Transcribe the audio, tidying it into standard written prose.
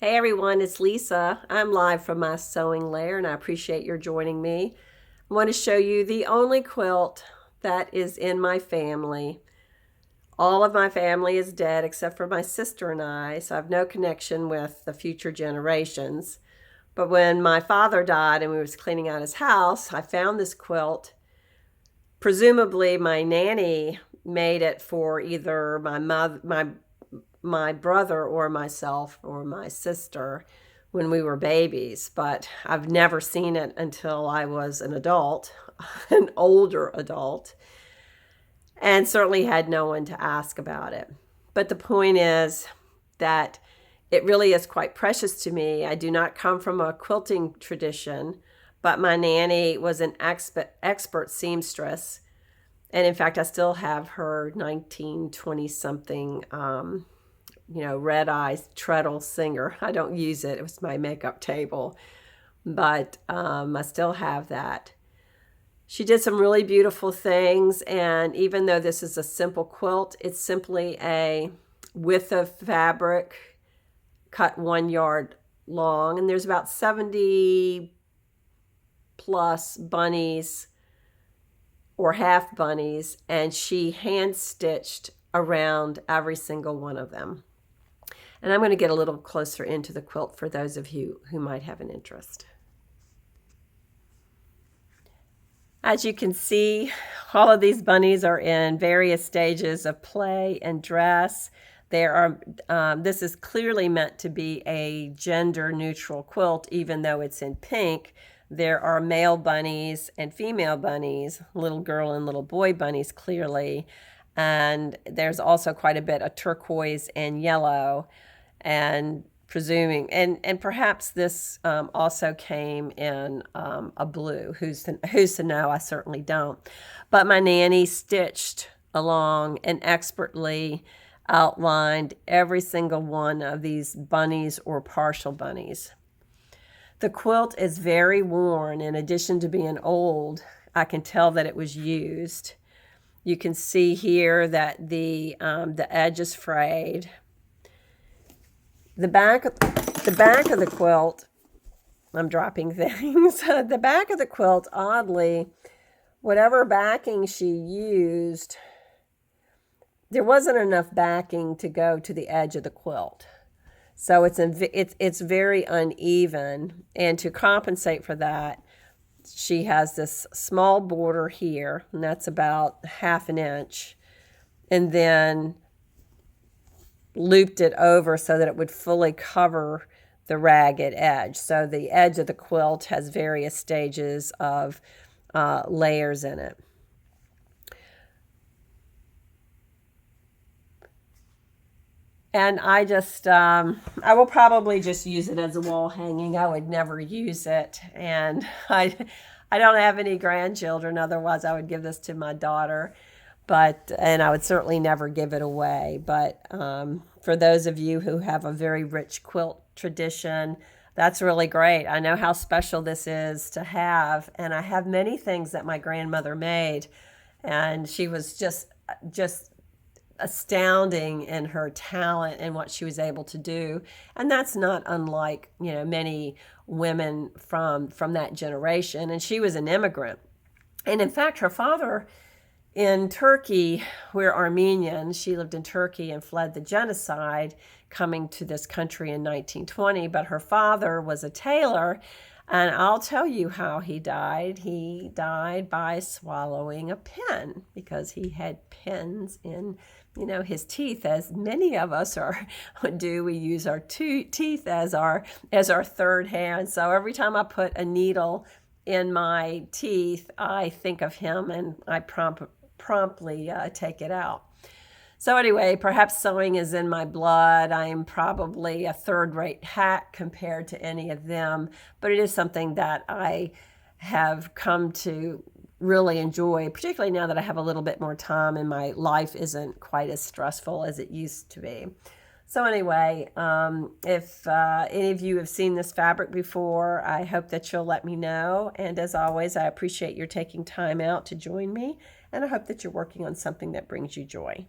Hey everyone, it's Lisa. I'm live from my sewing lair and I appreciate your joining me. I want to show you the only quilt that is in my family. All of my family is dead except for my sister and I, so I have no connection with the future generations. But when my father died and we was cleaning out his house, I found this quilt. Presumably my nanny made it for either my brother or myself or my sister when we were babies, but I've never seen it until I was an adult, an older adult, and certainly had no one to ask about it. But the point is that it really is quite precious to me. I do not come from a quilting tradition, but my nanny was an expert seamstress. And in fact, I still have her 1920 something red eyes treadle singer. I don't use it. It was my makeup table, but I still have that. She did some really beautiful things, and even though this is a simple quilt, it's simply a width of fabric cut 1 yard long, and there's about 70 plus bunnies or half bunnies, and she hand stitched around every single one of them. And I'm going to get a little closer into the quilt for those of you who might have an interest. As you can see, all of these bunnies are in various stages of play and dress. This is clearly meant to be a gender-neutral quilt, even though it's in pink. There are male bunnies and female bunnies, little girl and little boy bunnies clearly. And there's also quite a bit of turquoise and yellow. And perhaps this also came in a blue. Who's to know? I certainly don't. But my nanny stitched along and expertly outlined every single one of these bunnies or partial bunnies. The quilt is very worn. In addition to being old, I can tell that it was used. You can see here that the edge is frayed. The back of the quilt, I'm dropping things. The back of the quilt, oddly, whatever backing she used, there wasn't enough backing to go to the edge of the quilt. So it's very uneven, and to compensate for that, she has this small border here, and that's about 1/2 inch, and then looped it over so that it would fully cover the ragged edge. So the edge of the quilt has various stages of layers in it. And I will probably just use it as a wall hanging. I would never use it. And I don't have any grandchildren. Otherwise, I would give this to my daughter. And I would certainly never give it away. But for those of you who have a very rich quilt tradition, that's really great. I know how special this is to have. And I have many things that my grandmother made. And she was just astounding in her talent and what she was able to do. And that's not unlike, many women from that generation. And she was an immigrant. And in fact, her father in Turkey, we're Armenian. She lived in Turkey and fled the genocide, coming to this country in 1920. But her father was a tailor, and I'll tell you how he died. He died by swallowing a pin because he had pins in, his teeth, as many of us do. We use our teeth as our third hand. So every time I put a needle in my teeth, I think of him and I promptly take it out. So anyway, perhaps sewing is in my blood. I am probably a third-rate hack compared to any of them, but it is something that I have come to really enjoy, particularly now that I have a little bit more time and my life isn't quite as stressful as it used to be. So anyway, if any of you have seen this fabric before, I hope that you'll let me know. And as always, I appreciate your taking time out to join me, and I hope that you're working on something that brings you joy.